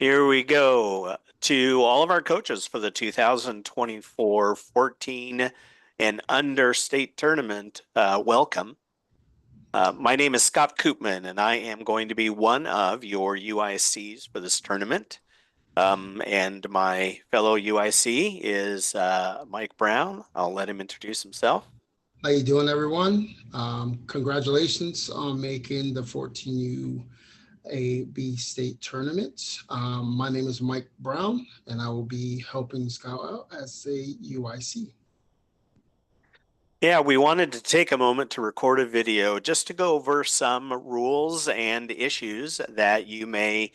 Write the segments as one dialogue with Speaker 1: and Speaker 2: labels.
Speaker 1: Here we go to all of our coaches for the 2024 14 and under state tournament. Welcome. My name is Scott Koopman, and I am going to be one of your UICs for this tournament. And my fellow UIC is Mike Brown. I'll let him introduce himself.
Speaker 2: How you doing, everyone? Congratulations on making the 14U state tournament. My name is Mike Brown, and I will be helping Scout out as a UIC.
Speaker 1: Yeah, we wanted to take a moment to record a video just to go over some rules and issues that you may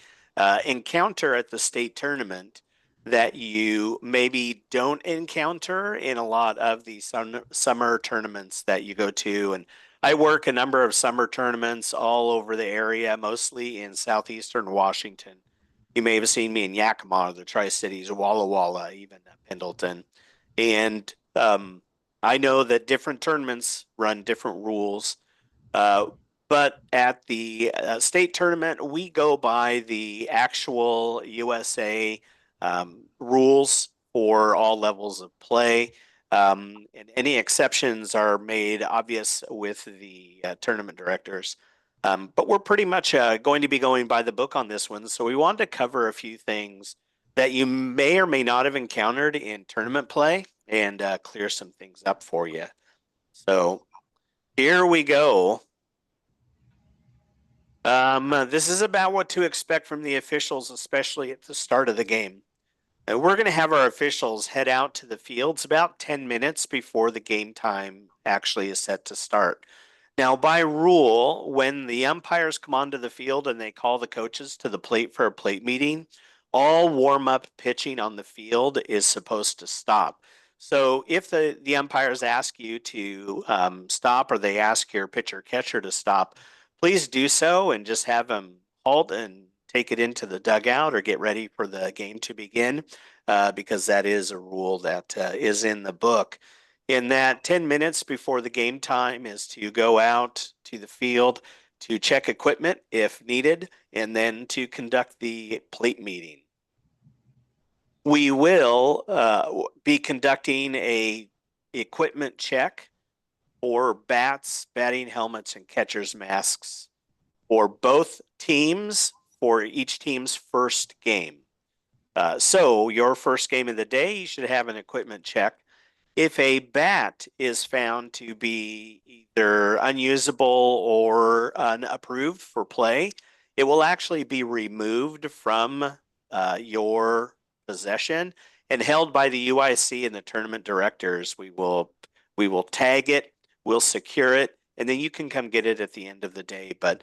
Speaker 1: encounter at the state tournament that you maybe don't encounter in a lot of the summer tournaments that you go to. And I work a number of summer tournaments all over the area, mostly in southeastern Washington. You may have seen me in Yakima, the Tri-Cities, Walla Walla, even Pendleton. And I know that different tournaments run different rules, uh, but at the state tournament, we go by the actual USA rules for all levels of play. And any exceptions are made obvious with the tournament directors. But we're pretty much going to be going by the book on this one. So we wanted to cover a few things that you may or may not have encountered in tournament play and clear some things up for you. So here we go. This is about what to expect from the officials, especially at the start of the game. We're going to have our officials head out to the fields about 10 minutes before the game time actually is set to start. Now, by rule, when the umpires come onto the field and they call the coaches to the plate for a plate meeting, all warm-up pitching on the field is supposed to stop. So if the umpires ask you to stop, or they ask your pitcher catcher to stop, please do so and just have them halt and take it into the dugout or get ready for the game to begin, because that is a rule that is in the book. In that 10 minutes before the game time is to go out to the field to check equipment if needed, and then to conduct the plate meeting. We will be conducting a equipment check for bats, batting helmets, and catcher's masks for both teams for each team's first game. So your first game of the day, you should have an equipment check. If a bat is found to be either unusable or unapproved for play, it will actually be removed from your possession and held by the UIC and the tournament directors. We will tag it, we'll secure it, and then you can come get it at the end of the day. But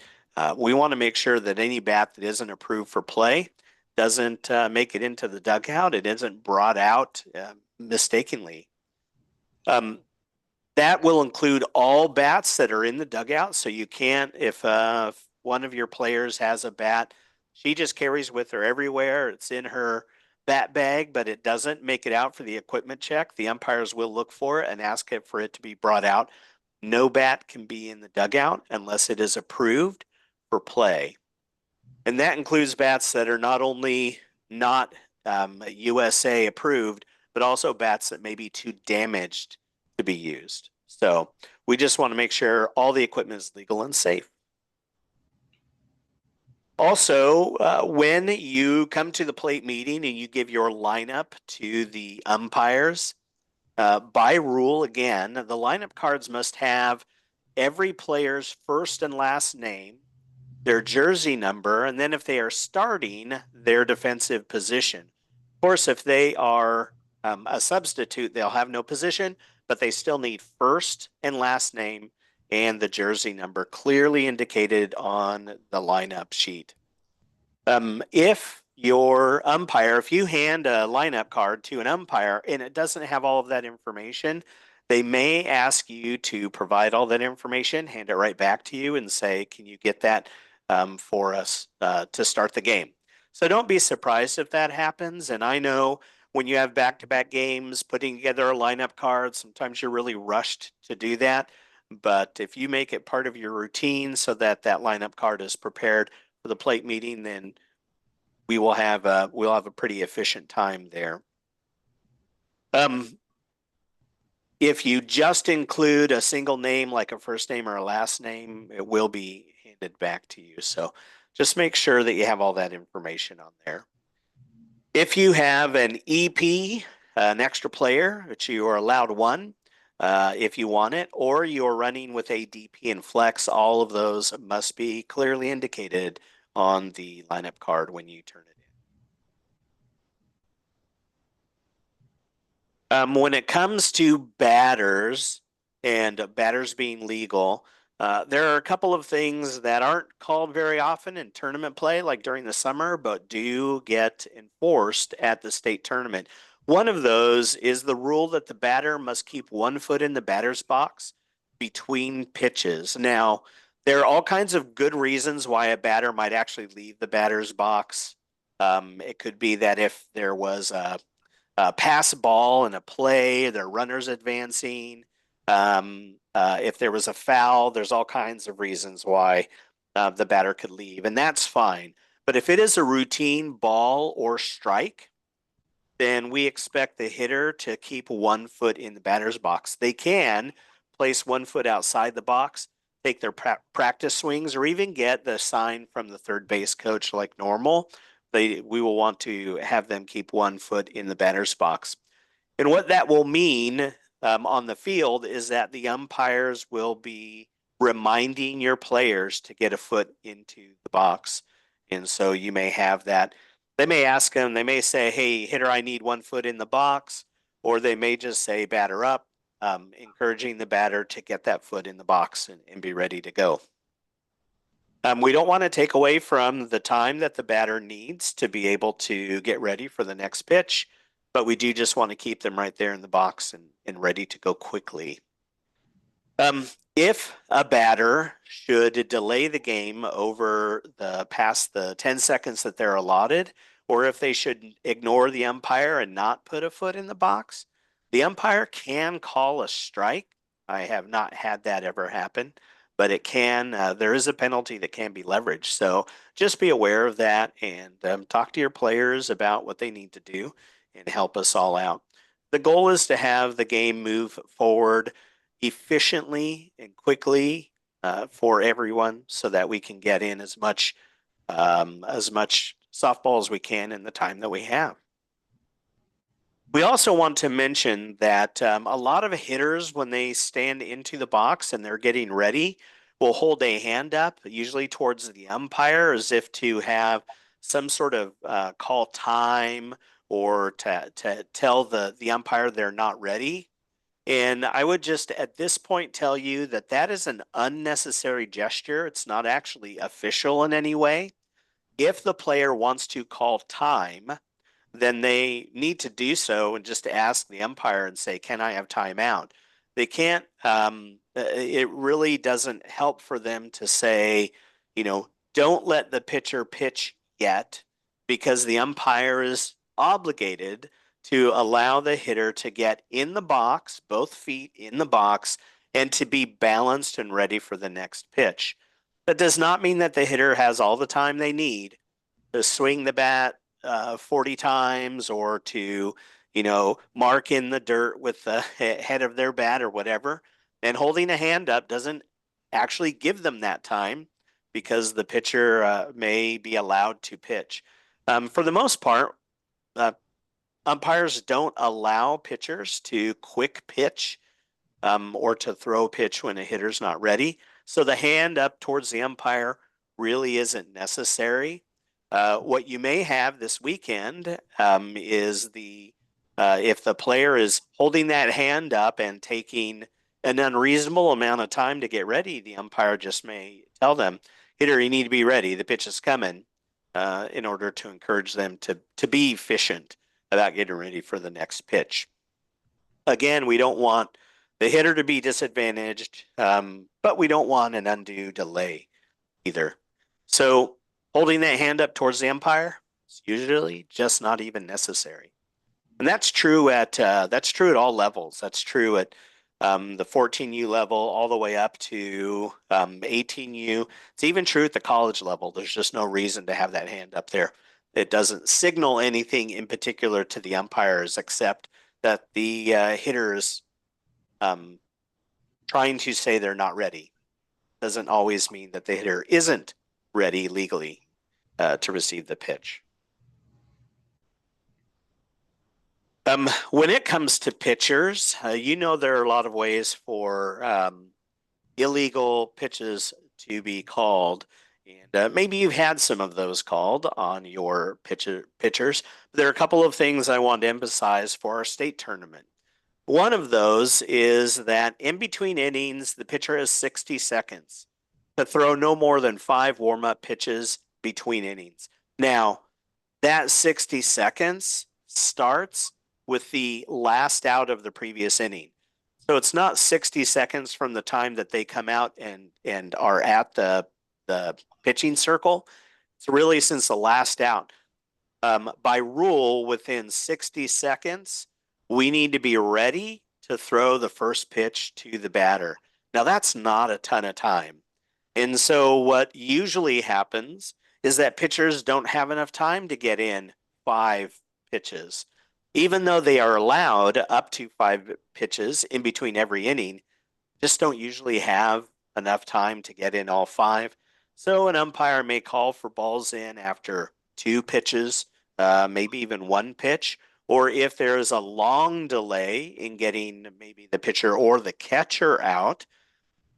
Speaker 1: we want to make sure that any bat that isn't approved for play doesn't make it into the dugout. It isn't brought out mistakenly. Um, that will include all bats that are in the dugout. So you can't, if one of your players has a bat, she just carries with her everywhere. It's in her bat bag, but it doesn't make it out for the equipment check. The umpires will look for it and ask it for it to be brought out. No bat can be in the dugout unless it is approved for play. And that includes bats that are not only not USA approved, but also bats that may be too damaged to be used. So we just want to make sure all the equipment is legal and safe. Also, when you come to the plate meeting and you give your lineup to the umpires, by rule, again, the lineup cards must have every player's first and last name, their jersey number, and then if they are starting, their defensive position. Of course, if they are a substitute, they'll have no position, but they still need first and last name and the jersey number clearly indicated on the lineup sheet. If your umpire, if you hand a lineup card to an umpire and it doesn't have all of that information, they may ask you to provide all that information, hand it right back to you, and say, can you get that for us to start the game? So don't be surprised if that happens. And I know when you have back-to-back games, putting together a lineup card, sometimes you're really rushed to do that. But if you make it part of your routine so that that lineup card is prepared for the plate meeting, then we'll have a pretty efficient time there. Um, if you just include a single name like a first name or a last name, it will be handed back to you. So just make sure that you have all that information on there. If you have an EP, an extra player, which you are allowed one, if you want it, or you're running with a DP and flex, all of those must be clearly indicated on the lineup card when you turn it in. When it comes to batters and batters being legal, there are a couple of things that aren't called very often in tournament play, like during the summer, but do get enforced at the state tournament. One of those is the rule that the batter must keep 1 foot in the batter's box between pitches. Now, there are all kinds of good reasons why a batter might actually leave the batter's box. It could be that if there was a pass ball in a play, their runners advancing. If there was a foul, there's all kinds of reasons why the batter could leave, and that's fine. But if it is a routine ball or strike, then we expect the hitter to keep 1 foot in the batter's box. They can place 1 foot outside the box, take their practice swings, or even get the sign from the third base coach like normal. We will want to have them keep 1 foot in the batter's box. And what that will mean on the field is that the umpires will be reminding your players to get a foot into the box. And so you may have that. They may ask them, they may say, hey, hitter, I need 1 foot in the box. Or they may just say, batter up, encouraging the batter to get that foot in the box and be ready to go. We don't want to take away from the time that the batter needs to be able to get ready for the next pitch, but we do just want to keep them right there in the box and ready to go quickly. If a batter should delay the game over the past the 10 seconds that they're allotted, or if they should ignore the umpire and not put a foot in the box, the umpire can call a strike. I have not had that ever happen, but it can. There is a penalty that can be leveraged. So just be aware of that and talk to your players about what they need to do and help us all out. The goal is to have the game move forward efficiently and quickly for everyone so that we can get in as much softball as we can in the time that we have. We also want to mention that a lot of hitters, when they stand into the box and they're getting ready, will hold a hand up, usually towards the umpire, as if to have some sort of call time or to tell the umpire they're not ready. And I would just at this point tell you that that is an unnecessary gesture. It's not actually official in any way. If the player wants to call time, then they need to do so and just ask the umpire and say, can I have timeout? They can't, it really doesn't help for them to say, don't let the pitcher pitch yet because the umpire is obligated to allow the hitter to get in the box, both feet in the box, and to be balanced and ready for the next pitch. That does not mean that the hitter has all the time they need to swing the bat 40 times or to, mark in the dirt with the head of their bat or whatever. And holding a hand up doesn't actually give them that time because the pitcher may be allowed to pitch. For the most part, umpires don't allow pitchers to quick pitch or to throw pitch when a hitter's not ready. So the hand up towards the umpire really isn't necessary. What you may have this weekend is if the player is holding that hand up and taking an unreasonable amount of time to get ready, the umpire just may tell them, hitter, you need to be ready. The pitch is coming in order to encourage them to be efficient about getting ready for the next pitch. Again, we don't want the hitter to be disadvantaged, but we don't want an undue delay either. So holding that hand up towards the umpire is usually just not even necessary. And that's true at all levels. That's true at the 14U level all the way up to 18U. It's even true at the college level. There's just no reason to have that hand up there. It doesn't signal anything in particular to the umpires except that the hitter is trying to say they're not ready. Doesn't always mean that the hitter isn't ready legally to receive the pitch. When it comes to pitchers, there are a lot of ways for illegal pitches to be called. And maybe you've had some of those called on your pitchers. There are a couple of things I want to emphasize for our state tournament. One of those is that in between innings, the pitcher has 60 seconds to throw no more than 5 warm-up pitches between innings. Now, that 60 seconds starts with the last out of the previous inning. So it's not 60 seconds from the time that they come out and are at the pitching circle. It's really since the last out. By rule, within 60 seconds, we need to be ready to throw the first pitch to the batter. Now, that's not a ton of time. And so what usually happens is that pitchers don't have enough time to get in 5 pitches. Even though they are allowed up to 5 pitches in between every inning, just don't usually have enough time to get in all 5. So an umpire may call for balls in after 2 pitches, maybe even 1 pitch, or if there is a long delay in getting maybe the pitcher or the catcher out,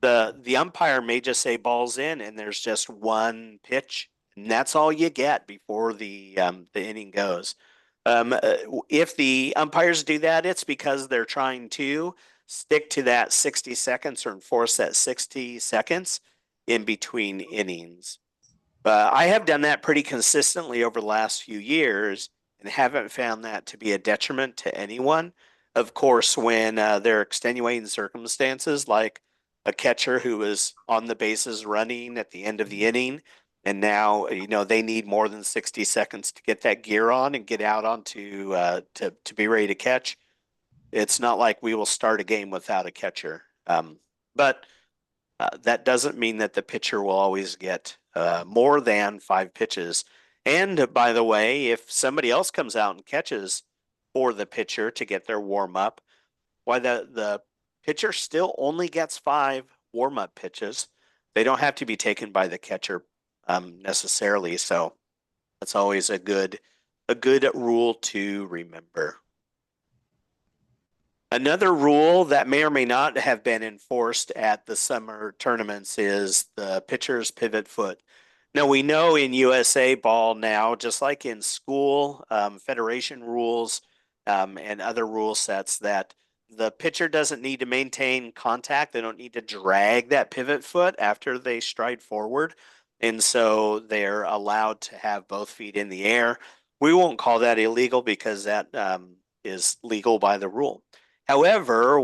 Speaker 1: the umpire may just say balls in and there's just 1 pitch, and that's all you get before the inning goes. If the umpires do that, it's because they're trying to stick to that 60 seconds or enforce that 60 seconds in between innings. I have done that pretty consistently over the last few years and haven't found that to be a detriment to anyone. Of course, when there are extenuating circumstances like a catcher who is on the bases running at the end of the inning, and now they need more than 60 seconds to get that gear on and get out onto to be ready to catch. It's not like we will start a game without a catcher, but that doesn't mean that the pitcher will always get more than 5 pitches. And by the way, if somebody else comes out and catches for the pitcher to get their warm up, why the pitcher still only gets 5 warm up pitches. They don't have to be taken by the catcher necessarily. So that's always a good rule to remember. Another rule that may or may not have been enforced at the summer tournaments is the pitcher's pivot foot. Now, we know in USA ball now, just like in school, federation rules and other rule sets, that the pitcher doesn't need to maintain contact. They don't need to drag that pivot foot after they stride forward. And so they're allowed to have both feet in the air. We won't call that illegal because that is legal by the rule. However,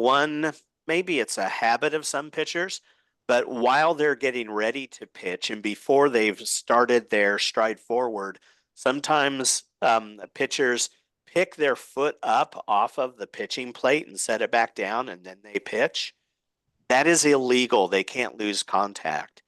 Speaker 1: maybe it's a habit of some pitchers, but while they're getting ready to pitch and before they've started their stride forward, sometimes pitchers pick their foot up off of the pitching plate and set it back down, and then they pitch. That is illegal. They can't lose contact.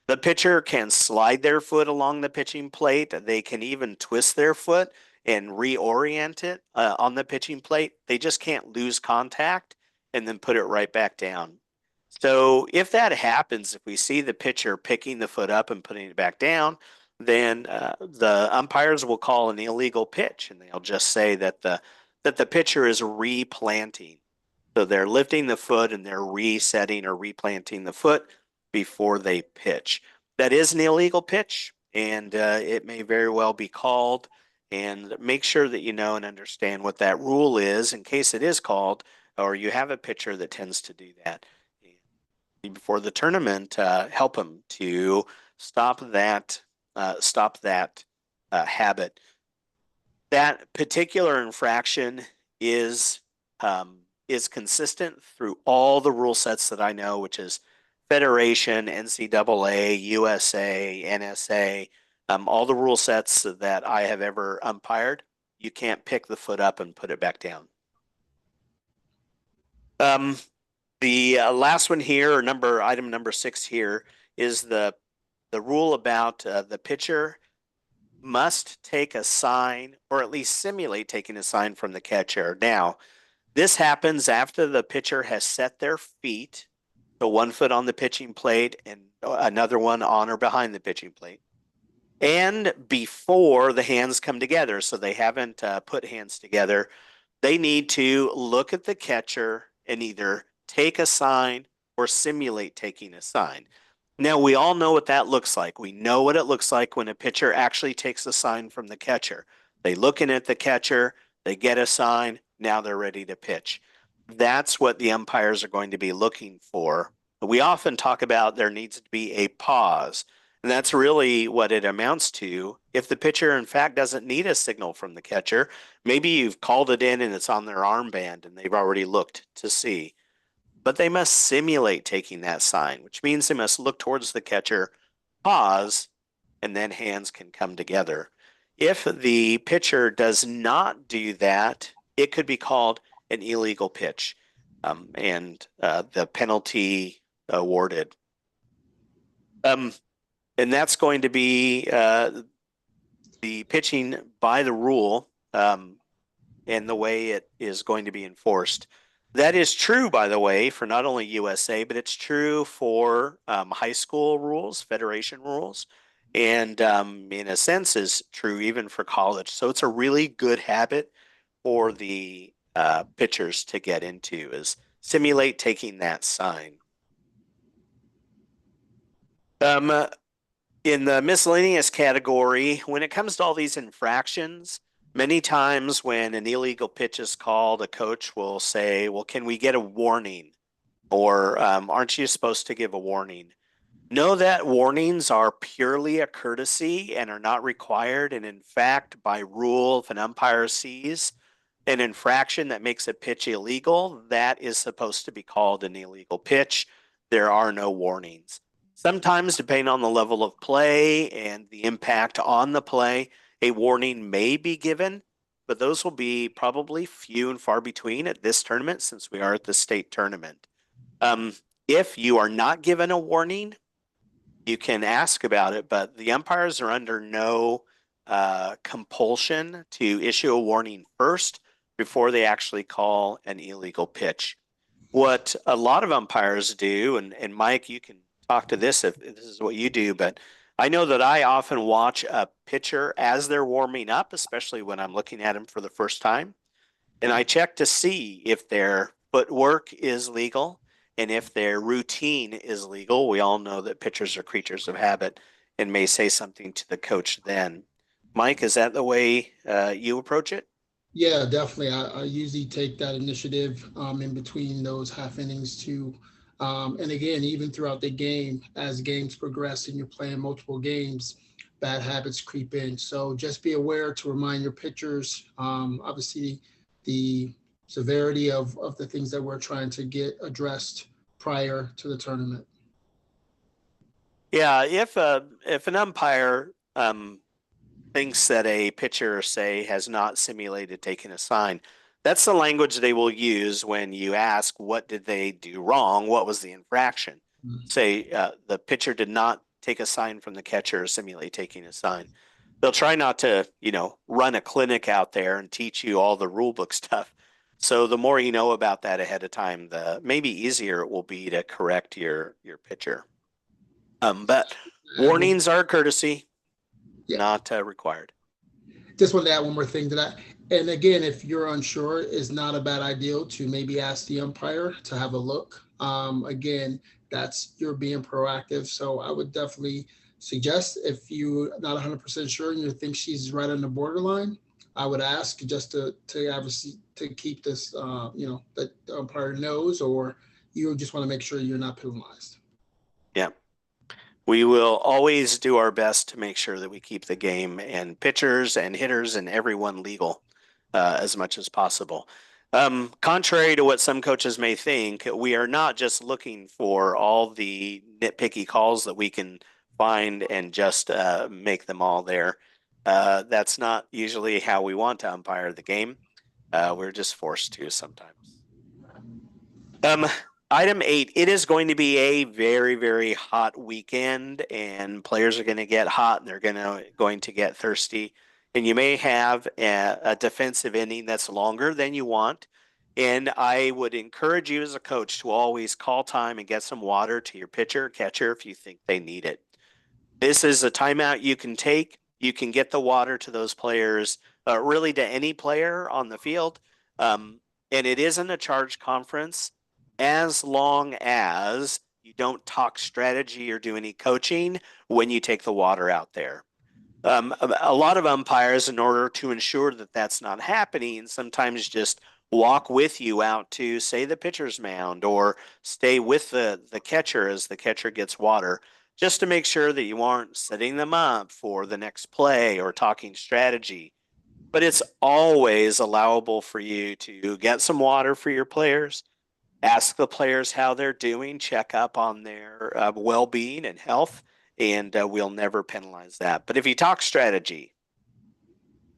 Speaker 1: The pitcher can slide their foot along the pitching plate. They can even twist their foot and reorient it on the pitching plate. They just can't lose contact and then put it right back down. So if that happens, if we see the pitcher picking the foot up and putting it back down, then the umpires will call an illegal pitch, and they'll just say that the pitcher is replanting. So they're lifting the foot and they're resetting or replanting the foot before they pitch. That is an illegal pitch, and it may very well be called. And make sure that you know and understand what that rule is in case it is called, or you have a pitcher that tends to do that. And before the tournament, help them to stop that habit. That particular infraction is consistent through all the rule sets that I know, which is Federation, NCAA, USA, NSA, all the rule sets that I have ever umpired. You can't pick the foot up and put it back down. The last one here, or item number 6 here, is the rule about the pitcher must take a sign or at least simulate taking a sign from the catcher. Now, this happens after the pitcher has set their feet, so one foot on the pitching plate and another one on or behind the pitching plate, and before the hands come together. So they haven't put hands together. They need to look at the catcher and either take a sign or simulate taking a sign. Now, we all know what that looks like. We know what it looks like when a pitcher actually takes a sign from the catcher. They look in at the catcher, they get a sign, now they're ready to pitch. That's what the umpires are going to be looking for. We often talk about there needs to be a pause, and that's really what it amounts to. If the pitcher, in fact, doesn't need a signal from the catcher, maybe you've called it in and it's on their armband and they've already looked to see. But they must simulate taking that sign, which means they must look towards the catcher, pause, and then hands can come together. If the pitcher does not do that, it could be called an illegal pitch, and the penalty awarded. And that's going to be the pitching by the rule, and the way it is going to be enforced. That is true, by the way, for not only USA, but it's true for high school rules, federation rules, and in a sense is true even for college. So it's a really good habit for the pitchers to get into, is simulate taking that sign. Um, in the miscellaneous category, when it comes to all these infractions, many times when an illegal pitch is called, a coach will say, well, can we get a warning? Or aren't you supposed to give a warning? Know that warnings are purely a courtesy and are not required. And in fact, by rule, if an umpire sees an infraction that makes a pitch illegal, that is supposed to be called an illegal pitch. There are no warnings. Sometimes, depending on the level of play and the impact on the play, a warning may be given, but those will be probably few and far between at this tournament since we are at the state tournament. If you are not given a warning, you can ask about it, but the umpires are under no compulsion to issue a warning first before they actually call an illegal pitch. What a lot of umpires do, and Mike, you can talk to this if this is what you do, but I know that I often watch a pitcher as they're warming up, especially when I'm looking at them for the first time, and I check to see if their footwork is legal and if their routine is legal. We all know that pitchers are creatures of habit and may say something to the coach then. Mike, is that the way you approach it?
Speaker 2: Yeah, definitely. I usually take that initiative in between those half innings too. And again, even throughout the game, as games progress and you're playing multiple games, bad habits creep in. So just be aware to remind your pitchers, obviously, the severity of the things that we're trying to get addressed prior to the tournament.
Speaker 1: Yeah, if an umpire thinks that a pitcher, say, has not simulated taking a sign, that's the language they will use when you ask, what did they do wrong? What was the infraction? Say, the pitcher did not take a sign from the catcher or simulate taking a sign. They'll try not to, run a clinic out there and teach you all the rule book stuff. So the more you know about that ahead of time, the maybe easier it will be to correct your pitcher. But warnings are courtesy,
Speaker 2: Yeah,
Speaker 1: not required.
Speaker 2: just wanted to add one more thing to that. And again, if you're unsure, it's not a bad idea to maybe ask the umpire to have a look. Again, that's you're being proactive. So I would definitely suggest if you're not 100% sure and you think she's right on the borderline, I would ask just to obviously to keep this, that the umpire knows, or you just want to make sure you're not penalized.
Speaker 1: Yeah. We will always do our best to make sure that we keep the game and pitchers and hitters and everyone legal as much as possible. Contrary to what some coaches may think, we are not just looking for all the nitpicky calls that we can find and just make them all there. That's not usually how we want to umpire the game. We're just forced to sometimes. Um, Item 8, it is going to be a very, very hot weekend, and players are going to get hot and they're going to get thirsty. And you may have a defensive inning that's longer than you want. And I would encourage you as a coach to always call time and get some water to your pitcher or catcher if you think they need it. This is a timeout you can take. You can get the water to those players, really to any player on the field. Um, and it isn't a charge conference as long as you don't talk strategy or do any coaching when you take the water out there. A lot of umpires, in order to ensure that that's not happening, sometimes just walk with you out to, say, the pitcher's mound or stay with the catcher as the catcher gets water, just to make sure that you aren't setting them up for the next play or talking strategy. But it's always allowable for you to get some water for your players, ask the players how they're doing, check up on their well being and health, and we'll never penalize that. But if you talk strategy,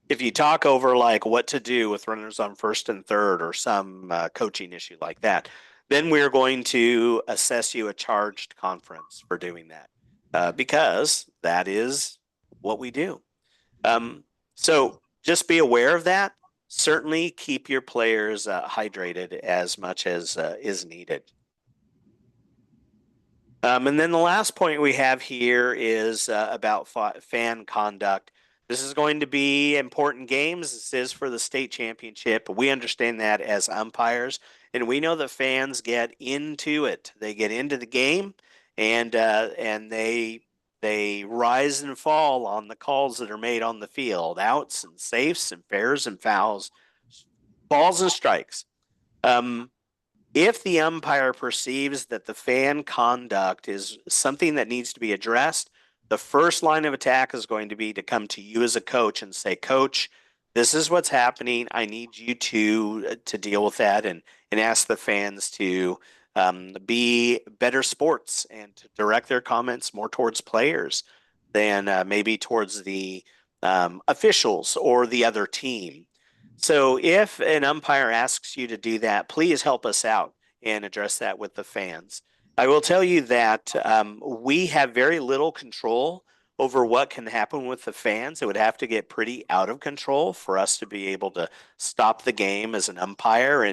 Speaker 1: if you talk over like what to do with runners on first and third or some coaching issue like that, then we're going to assess you a charged conference for doing that because that is what we do. So just be aware of that. Certainly keep your players hydrated as much as is needed. And then the last point we have here is about fan conduct. This is going to be important games. This is for the state championship. We understand that as umpires, and we know that fans get into it. They get into the game, and they rise and fall on the calls that are made on the field, outs and safes and fairs and fouls, balls and strikes. Um, if the umpire perceives that the fan conduct is something that needs to be addressed, the first line of attack is going to be to come to you as a coach and say, Coach, this is what's happening. I need you to deal with that and ask the fans to be better sports and to direct their comments more towards players than maybe towards the officials or the other team. So if an umpire asks you to do that, please help us out and address that with the fans. I will tell you that we have very little control over what can happen with the fans. It would have to get pretty out of control for us to be able to stop the game as an umpire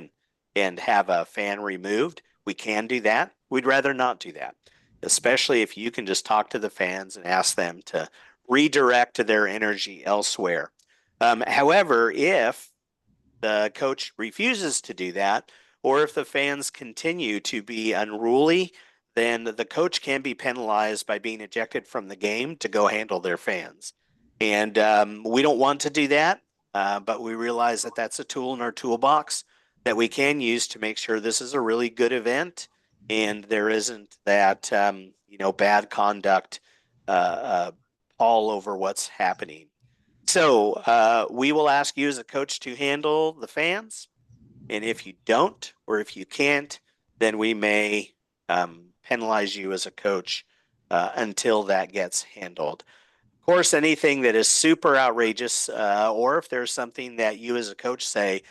Speaker 1: and have a fan removed. We can do that. We'd rather not do that, especially if you can just talk to the fans and ask them to redirect their energy elsewhere. However, if the coach refuses to do that, or if the fans continue to be unruly, then the coach can be penalized by being ejected from the game to go handle their fans. And we don't want to do that, but we realize that that's a tool in our toolbox that we can use to make sure this is a really good event and there isn't that bad conduct all over what's happening. So we will ask you as a coach to handle the fans. And if you don't, or if you can't, then we may penalize you as a coach until that gets handled. Of course, anything that is super outrageous, or if there's something that you as a coach say,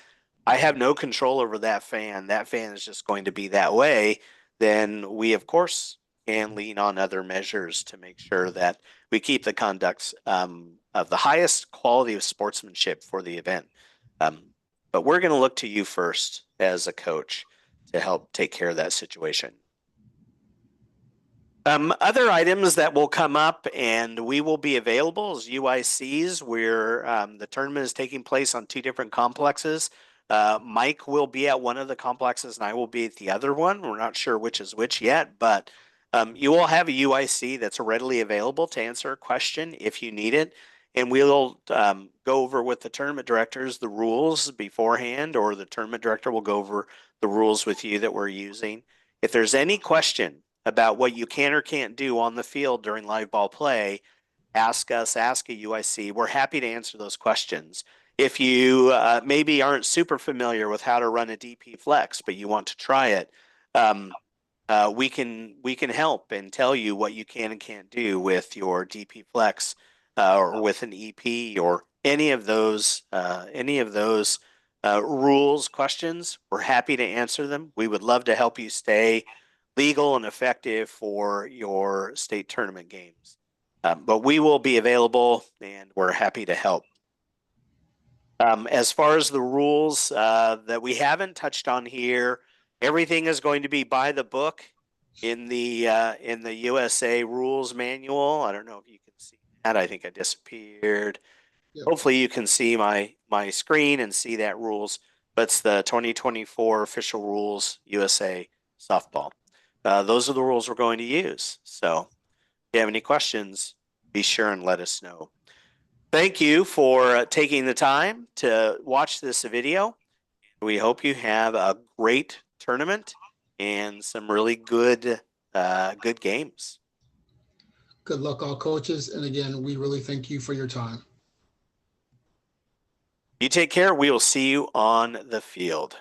Speaker 1: I have no control over that fan is just going to be that way, then we, of course, can lean on other measures to make sure that we keep the conduct of the highest quality of sportsmanship for the event. But we're going to look to you first as a coach to help take care of that situation. Other items that will come up and we will be available as UICs, where the tournament is taking place on two different complexes. Mike will be at one of the complexes and I will be at the other one. We're not sure which is which yet, but you will have a UIC that's readily available to answer a question if you need it. And we'll go over with the tournament directors the rules beforehand, or the tournament director will go over the rules with you that we're using. If there's any question about what you can or can't do on the field during live ball play, ask us, ask a UIC. We're happy to answer those questions. If you maybe aren't super familiar with how to run a DP flex, but you want to try it, we can help and tell you what you can and can't do with your DP flex or with an EP or any of those rules questions, we're happy to answer them. We would love to help you stay legal and effective for your state tournament games. But we will be available and we're happy to help. As far as the rules that we haven't touched on here, everything is going to be by the book in the USA rules manual. I don't know if you can see that. I think I disappeared.
Speaker 2: Yep.
Speaker 1: Hopefully you can see my screen and see that rules. But it's the 2024 official rules USA softball. Those are the rules we're going to use. So if you have any questions, be sure and let us know. Thank you for taking the time to watch this video. We hope you have a great tournament and some really good games.
Speaker 2: Good luck, all coaches. And again, we really thank you for your time.
Speaker 1: You take care. We will see you on the field.